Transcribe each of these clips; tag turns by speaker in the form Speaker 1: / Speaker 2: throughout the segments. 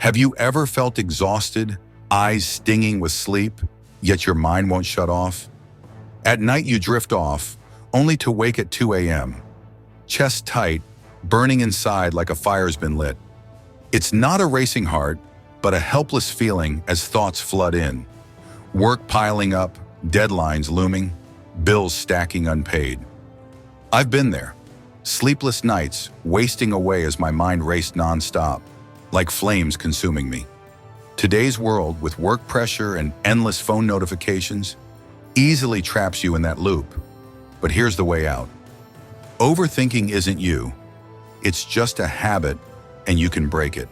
Speaker 1: Have you ever felt exhausted, eyes stinging with sleep, yet your mind won't shut off? At night you drift off, only to wake at 2 a.m., chest tight, burning inside like a fire's been lit. It's not a racing heart, but a helpless feeling as thoughts flood in. Work piling up, deadlines looming, bills stacking unpaid. I've been there. Sleepless nights, wasting away as my mind raced nonstop, like flames consuming me. Today's world, with work pressure and endless phone notifications, easily traps you in that loop. But here's the way out. Overthinking isn't you. It's just a habit, and you can break it.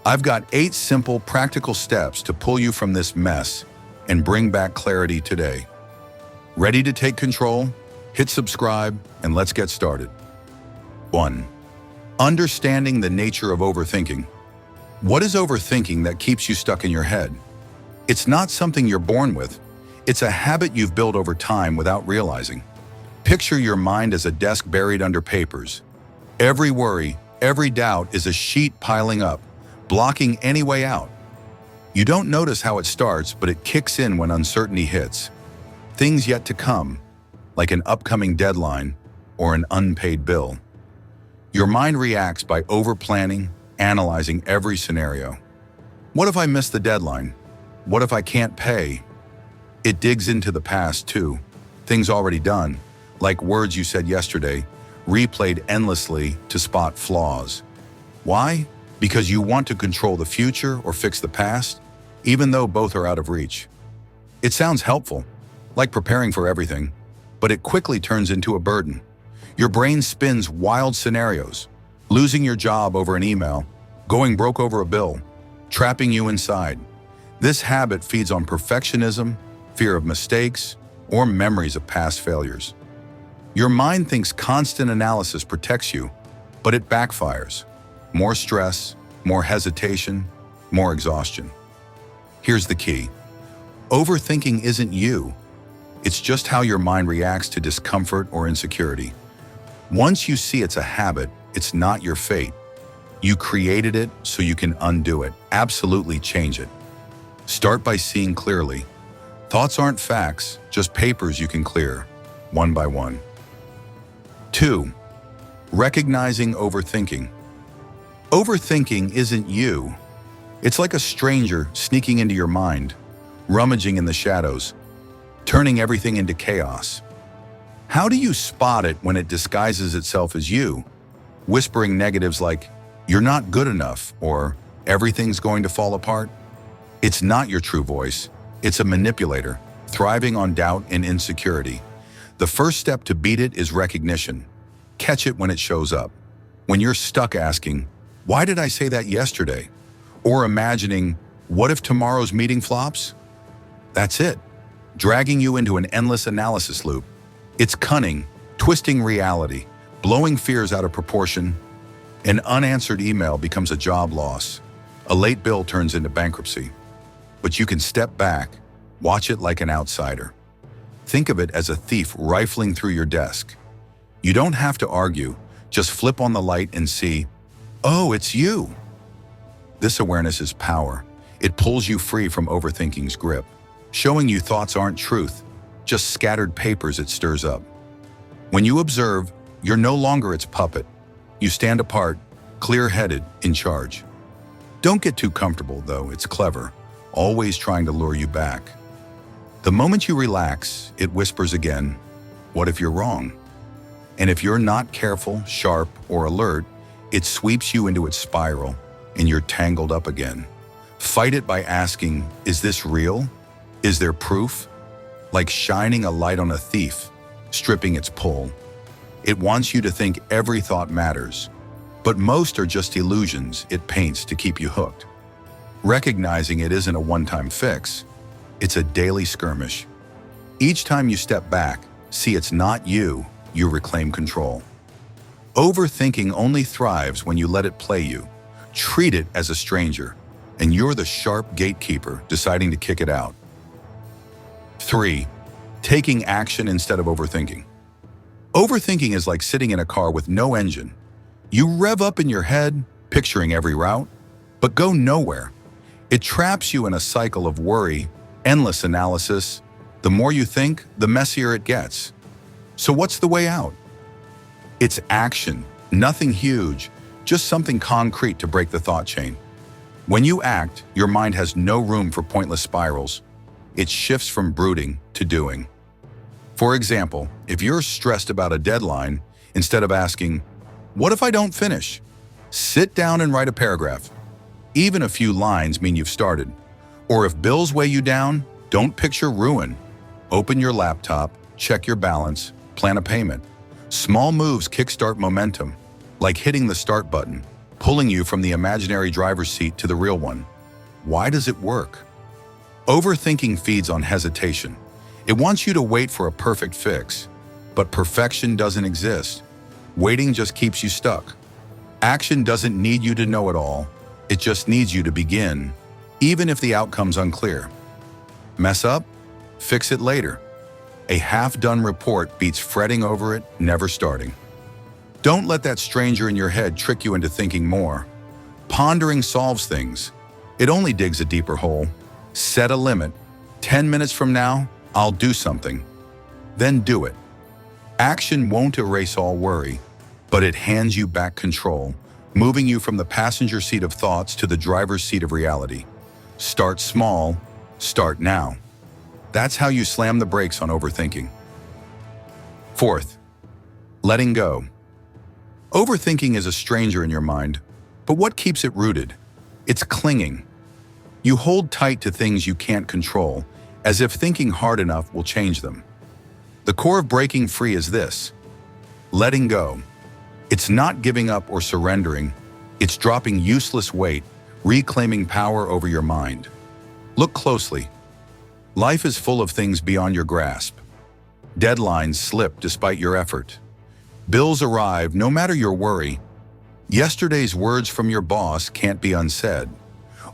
Speaker 1: I've got 8 simple, practical steps to pull you from this mess and bring back clarity today. Ready to take control? Hit subscribe, and let's get started. 1. Understanding the nature of overthinking. What is overthinking that keeps you stuck in your head? It's not something you're born with. It's a habit you've built over time without realizing. Picture your mind as a desk buried under papers. Every worry, every doubt is a sheet piling up, blocking any way out. You don't notice how it starts, but it kicks in when uncertainty hits. Things yet to come, like an upcoming deadline or an unpaid bill. Your mind reacts by over-planning, analyzing every scenario. What if I miss the deadline? What if I can't pay? It digs into the past too, things already done, like words you said yesterday, replayed endlessly to spot flaws. Why? Because you want to control the future or fix the past, even though both are out of reach. It sounds helpful, like preparing for everything, but it quickly turns into a burden. Your brain spins wild scenarios, losing your job over an email, going broke over a bill, trapping you inside. This habit feeds on perfectionism, fear of mistakes, or memories of past failures. Your mind thinks constant analysis protects you, but it backfires. More stress, more hesitation, more exhaustion. Here's the key. Overthinking isn't you. It's just how your mind reacts to discomfort or insecurity. Once you see it's a habit, it's not your fate. You created it so you can undo it, absolutely change it. Start by seeing clearly. Thoughts aren't facts, just papers you can clear, one by one. 2. Recognizing overthinking. Overthinking isn't you. It's like a stranger sneaking into your mind, rummaging in the shadows, turning everything into chaos. How do you spot it when it disguises itself as you, whispering negatives like, "You're not good enough," or "Everything's going to fall apart"? It's not your true voice. It's a manipulator, thriving on doubt and insecurity. The first step to beat it is recognition. Catch it when it shows up. When you're stuck asking, "Why did I say that yesterday?" Or imagining, "What if tomorrow's meeting flops?" That's it, dragging you into an endless analysis loop. It's cunning, twisting reality, blowing fears out of proportion. An unanswered email becomes a job loss. A late bill turns into bankruptcy. But you can step back, watch it like an outsider. Think of it as a thief rifling through your desk. You don't have to argue, just flip on the light and see, "Oh, it's you." This awareness is power. It pulls you free from overthinking's grip, showing you thoughts aren't truth, just scattered papers it stirs up. When you observe, you're no longer its puppet. You stand apart, clear-headed, in charge. Don't get too comfortable, though. It's clever, always trying to lure you back. The moment you relax, it whispers again, "What if you're wrong?" And if you're not careful, sharp, or alert, it sweeps you into its spiral, and you're tangled up again. Fight it by asking, "Is this real? Is there proof?" Like shining a light on a thief, stripping its pull. It wants you to think every thought matters, but most are just illusions it paints to keep you hooked. Recognizing it isn't a one-time fix, it's a daily skirmish. Each time you step back, see it's not you, you reclaim control. Overthinking only thrives when you let it play you. Treat it as a stranger, and you're the sharp gatekeeper deciding to kick it out. 3. Taking action instead of overthinking. Overthinking is like sitting in a car with no engine. You rev up in your head, picturing every route, but go nowhere. It traps you in a cycle of worry, endless analysis. The more you think, the messier it gets. So what's the way out? It's action, nothing huge, just something concrete to break the thought chain. When you act, your mind has no room for pointless spirals. It shifts from brooding to doing. For example, if you're stressed about a deadline, instead of asking, "What if I don't finish?" sit down and write a paragraph. Even a few lines mean you've started. Or if bills weigh you down, don't picture ruin. Open your laptop, check your balance, plan a payment. Small moves kickstart momentum, like hitting the start button, pulling you from the imaginary driver's seat to the real one. Why does it work? Overthinking feeds on hesitation. It wants you to wait for a perfect fix, but perfection doesn't exist. Waiting just keeps you stuck. Action doesn't need you to know it all. It just needs you to begin, even if the outcome's unclear. Mess up? Fix it later. A half-done report beats fretting over it, never starting. Don't let that stranger in your head trick you into thinking more. Pondering solves things. It only digs a deeper hole. Set a limit. 10 minutes from now, I'll do something. Then do it. Action won't erase all worry, but it hands you back control, moving you from the passenger seat of thoughts to the driver's seat of reality. Start small, start now. That's how you slam the brakes on overthinking. Fourth, letting go. Overthinking is a stranger in your mind, but what keeps it rooted? It's clinging. You hold tight to things you can't control, as if thinking hard enough will change them. The core of breaking free is this: letting go. It's not giving up or surrendering. It's dropping useless weight, reclaiming power over your mind. Look closely. Life is full of things beyond your grasp. Deadlines slip despite your effort. Bills arrive no matter your worry. Yesterday's words from your boss can't be unsaid.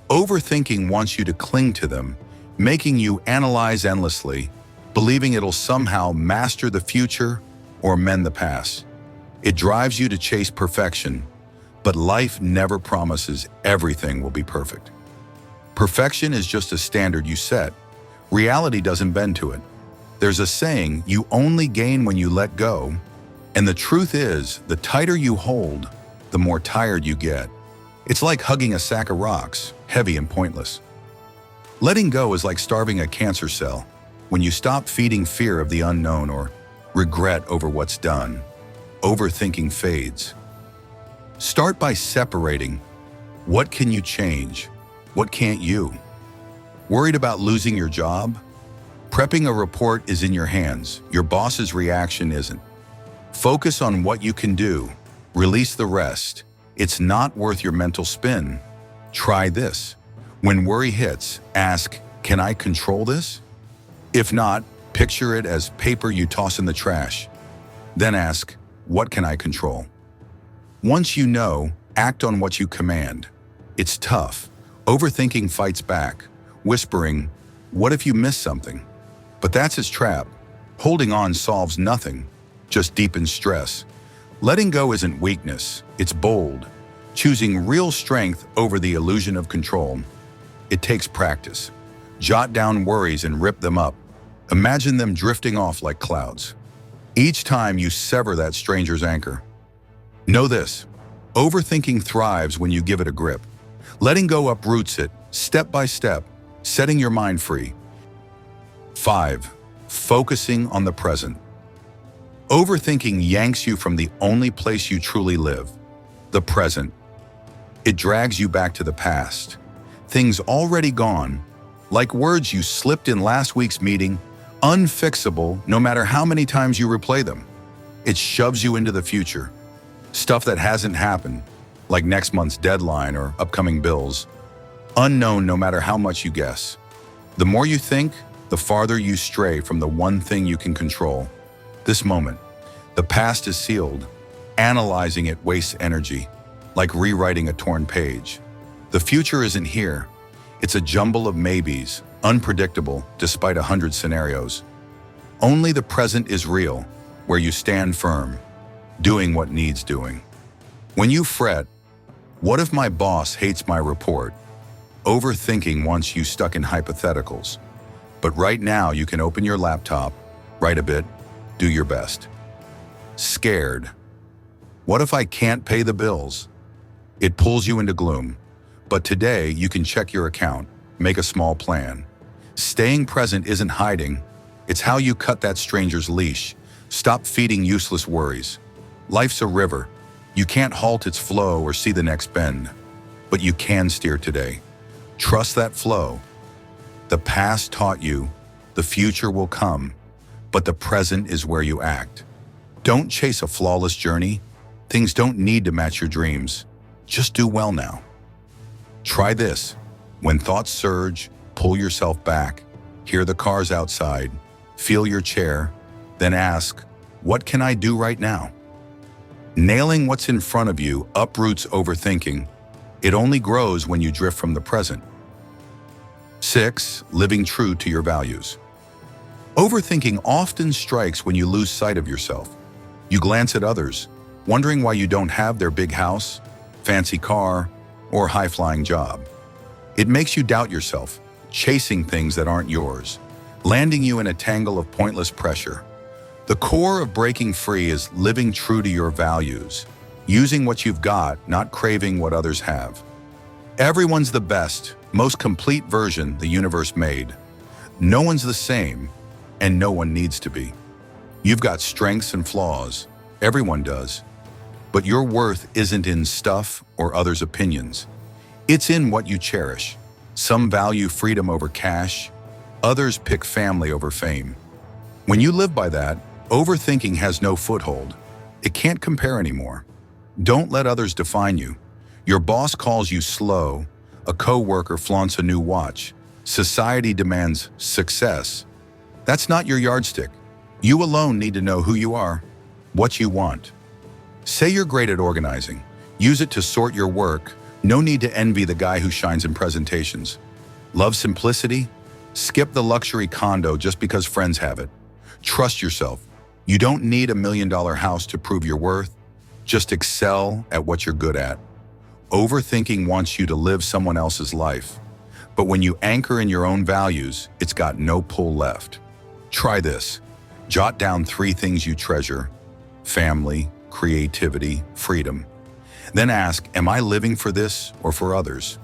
Speaker 1: Overthinking wants you to cling to them, making you analyze endlessly, believing it'll somehow master the future or mend the past. It drives you to chase perfection, but life never promises everything will be perfect. Perfection is just a standard you set. Reality doesn't bend to it. There's a saying, you only gain when you let go, and the truth is, the tighter you hold, the more tired you get. It's like hugging a sack of rocks, heavy and pointless. Letting go is like starving a cancer cell. When you stop feeding fear of the unknown or regret over what's done, overthinking fades. Start by separating. What can you change? What can't you? Worried about losing your job? Prepping a report is in your hands. Your boss's reaction isn't. Focus on what you can do. Release the rest. It's not worth your mental spin. Try this. When worry hits, ask, can I control this? If not, picture it as paper you toss in the trash. Then ask, what can I control? Once you know, act on what you command. It's tough. Overthinking fights back, whispering, what if you miss something? But that's its trap. Holding on solves nothing, just deepens stress. Letting go isn't weakness, it's bold, choosing real strength over the illusion of control. It takes practice. Jot down worries and rip them up. Imagine them drifting off like clouds. Each time you sever that stranger's anchor. Know this, overthinking thrives when you give it a grip. Letting go uproots it, step by step, setting your mind free. 5. Focusing on the present. Overthinking yanks you from the only place you truly live, the present. It drags you back to the past. Things already gone, like words you slipped in last week's meeting, unfixable no matter how many times you replay them. It shoves you into the future. Stuff that hasn't happened, like next month's deadline or upcoming bills. Unknown no matter how much you guess. The more you think, the farther you stray from the one thing you can control. This moment. The past is sealed. Analyzing it wastes energy, like rewriting a torn page. The future isn't here. It's a jumble of maybes, unpredictable despite 100 scenarios. Only the present is real, where you stand firm, doing what needs doing. When you fret, What if my boss hates my report? Overthinking wants you stuck in hypotheticals. But right now you can open your laptop, write a bit, do your best. Scared. What if I can't pay the bills? It pulls you into gloom. But today you can check your account, make a small plan. Staying present isn't hiding. It's how you cut that stranger's leash. Stop feeding useless worries. Life's a river. You can't halt its flow or see the next bend. But you can steer today. Trust that flow. The past taught you, the future will come, but the present is where you act. Don't chase a flawless journey. Things don't need to match your dreams. Just do well now. Try this. When thoughts surge, pull yourself back. Hear the cars outside. Feel your chair. Then ask, what can I do right now? Nailing what's in front of you uproots overthinking. It only grows when you drift from the present. 6. Living true to your values. Overthinking often strikes when you lose sight of yourself. You glance at others, wondering why you don't have their big house, fancy car, or high-flying job. It makes you doubt yourself, chasing things that aren't yours, landing you in a tangle of pointless pressure. The core of breaking free is living true to your values, using what you've got, not craving what others have. Everyone's the best, most complete version the universe made. No one's the same, and no one needs to be. You've got strengths and flaws. Everyone does. But your worth isn't in stuff or others' opinions. It's in what you cherish. Some value freedom over cash. Others pick family over fame. When you live by that, overthinking has no foothold. It can't compare anymore. Don't let others define you. Your boss calls you slow. A coworker flaunts a new watch. Society demands success. That's not your yardstick. You alone need to know who you are, what you want. Say you're great at organizing. Use it to sort your work. No need to envy the guy who shines in presentations. Love simplicity? Skip the luxury condo just because friends have it. Trust yourself. You don't need $1 million house to prove your worth. Just excel at what you're good at. Overthinking wants you to live someone else's life. But when you anchor in your own values, it's got no pull left. Try this. Jot down 3 things you treasure: family, creativity, freedom. Then ask, am I living for this or for others?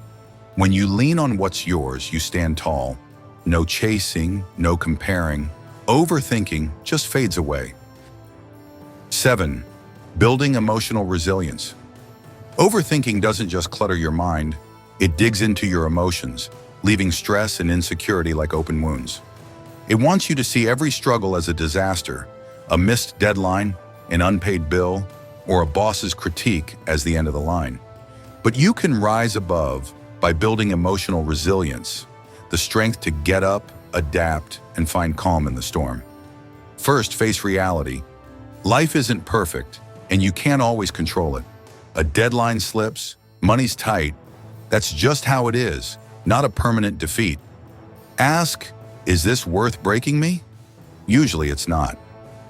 Speaker 1: When you lean on what's yours, you stand tall. No chasing, no comparing. Overthinking just fades away. 7. Building emotional resilience. Overthinking doesn't just clutter your mind, it digs into your emotions, leaving stress and insecurity like open wounds. It wants you to see every struggle as a disaster, a missed deadline, an unpaid bill, or a boss's critique as the end of the line. But you can rise above by building emotional resilience, the strength to get up, adapt, and find calm in the storm. First, face reality. Life isn't perfect, and you can't always control it. A deadline slips, money's tight. That's just how it is, not a permanent defeat. Ask, is this worth breaking me? Usually it's not.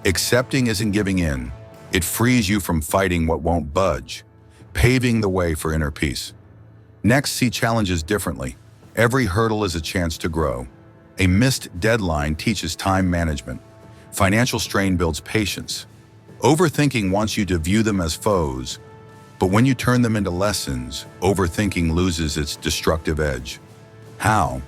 Speaker 1: Accepting isn't giving in. It frees you from fighting what won't budge, paving the way for inner peace. Next, see challenges differently. Every hurdle is a chance to grow. A missed deadline teaches time management. Financial strain builds patience. Overthinking wants you to view them as foes, but when you turn them into lessons, overthinking loses its destructive edge. How?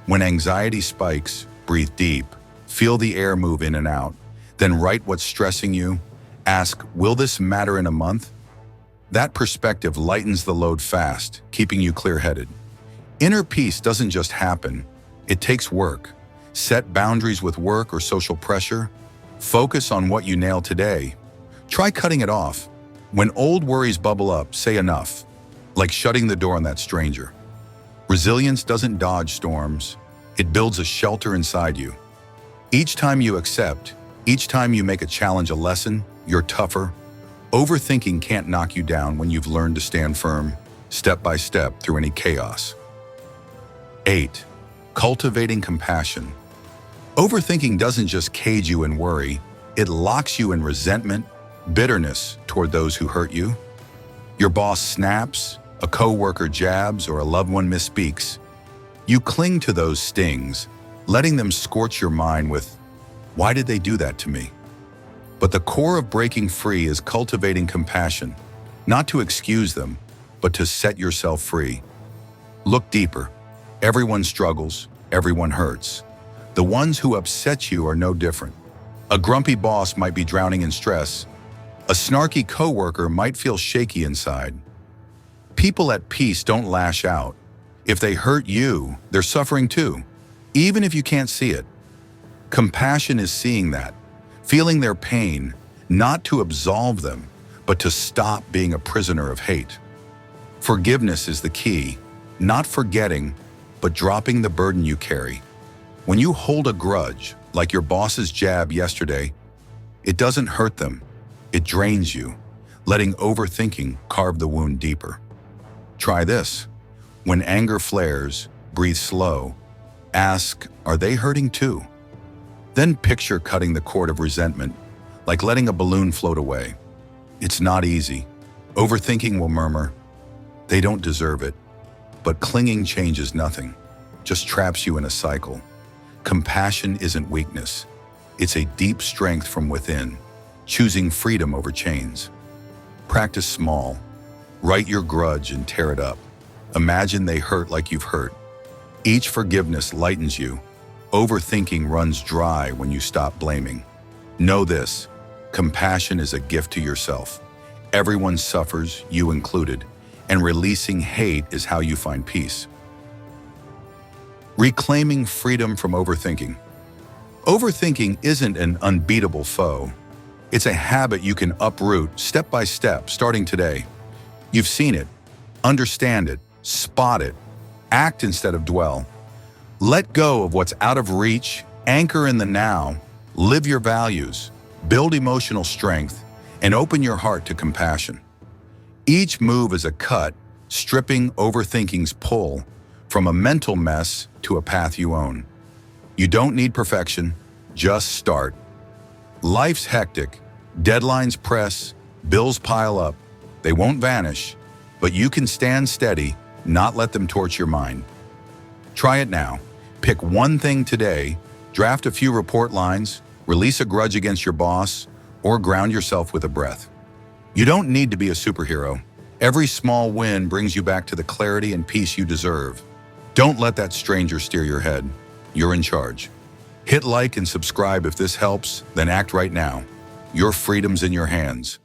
Speaker 1: When anxiety spikes, breathe deep, feel the air move in and out, then write what's stressing you. Ask, will this matter in a month? That perspective lightens the load fast, keeping you clear-headed. Inner peace doesn't just happen, it takes work. Set boundaries with work or social pressure. Focus on what you nail today. Try cutting it off. When old worries bubble up, say enough, like shutting the door on that stranger. Resilience doesn't dodge storms, it builds a shelter inside you. Each time you accept, each time you make a challenge a lesson, you're tougher. Overthinking can't knock you down when you've learned to stand firm, step by step through any chaos. 8. Cultivating compassion. Overthinking doesn't just cage you in worry, it locks you in resentment, bitterness toward those who hurt you. Your boss snaps, a coworker jabs, or a loved one misspeaks. You cling to those stings, letting them scorch your mind with, "Why did they do that to me?" But the core of breaking free is cultivating compassion, not to excuse them, but to set yourself free. Look deeper. Everyone struggles, everyone hurts. The ones who upset you are no different. A grumpy boss might be drowning in stress. A snarky coworker might feel shaky inside. People at peace don't lash out. If they hurt you, they're suffering too, even if you can't see it. Compassion is seeing that, feeling their pain, not to absolve them, but to stop being a prisoner of hate. Forgiveness is the key, not forgetting, but dropping the burden you carry. When you hold a grudge, like your boss's jab yesterday, it doesn't hurt them, it drains you, letting overthinking carve the wound deeper. Try this. When anger flares, breathe slow. Ask, are they hurting too? Then picture cutting the cord of resentment, like letting a balloon float away. It's not easy. Overthinking will murmur, they don't deserve it. But clinging changes nothing, just traps you in a cycle. Compassion isn't weakness. It's a deep strength from within, choosing freedom over chains. Practice small. Write your grudge and tear it up. Imagine they hurt like you've hurt. Each forgiveness lightens you. Overthinking runs dry when you stop blaming. Know this, compassion is a gift to yourself. Everyone suffers, you included, and releasing hate is how you find peace. Reclaiming freedom from overthinking. Overthinking isn't an unbeatable foe. It's a habit you can uproot step by step, starting today. You've seen it, understand it, spot it, act instead of dwell. Let go of what's out of reach, anchor in the now, live your values, build emotional strength, and open your heart to compassion. Each move is a cut, stripping overthinking's pull from a mental mess to a path you own. You don't need perfection, just start. Life's hectic, deadlines press, bills pile up. They won't vanish, but you can stand steady, not let them torch your mind. Try it now. Pick one thing today, draft a few report lines, release a grudge against your boss, or ground yourself with a breath. You don't need to be a superhero. Every small win brings you back to the clarity and peace you deserve. Don't let that stranger steer your head. You're in charge. Hit like and subscribe if this helps, then act right now. Your freedom's in your hands.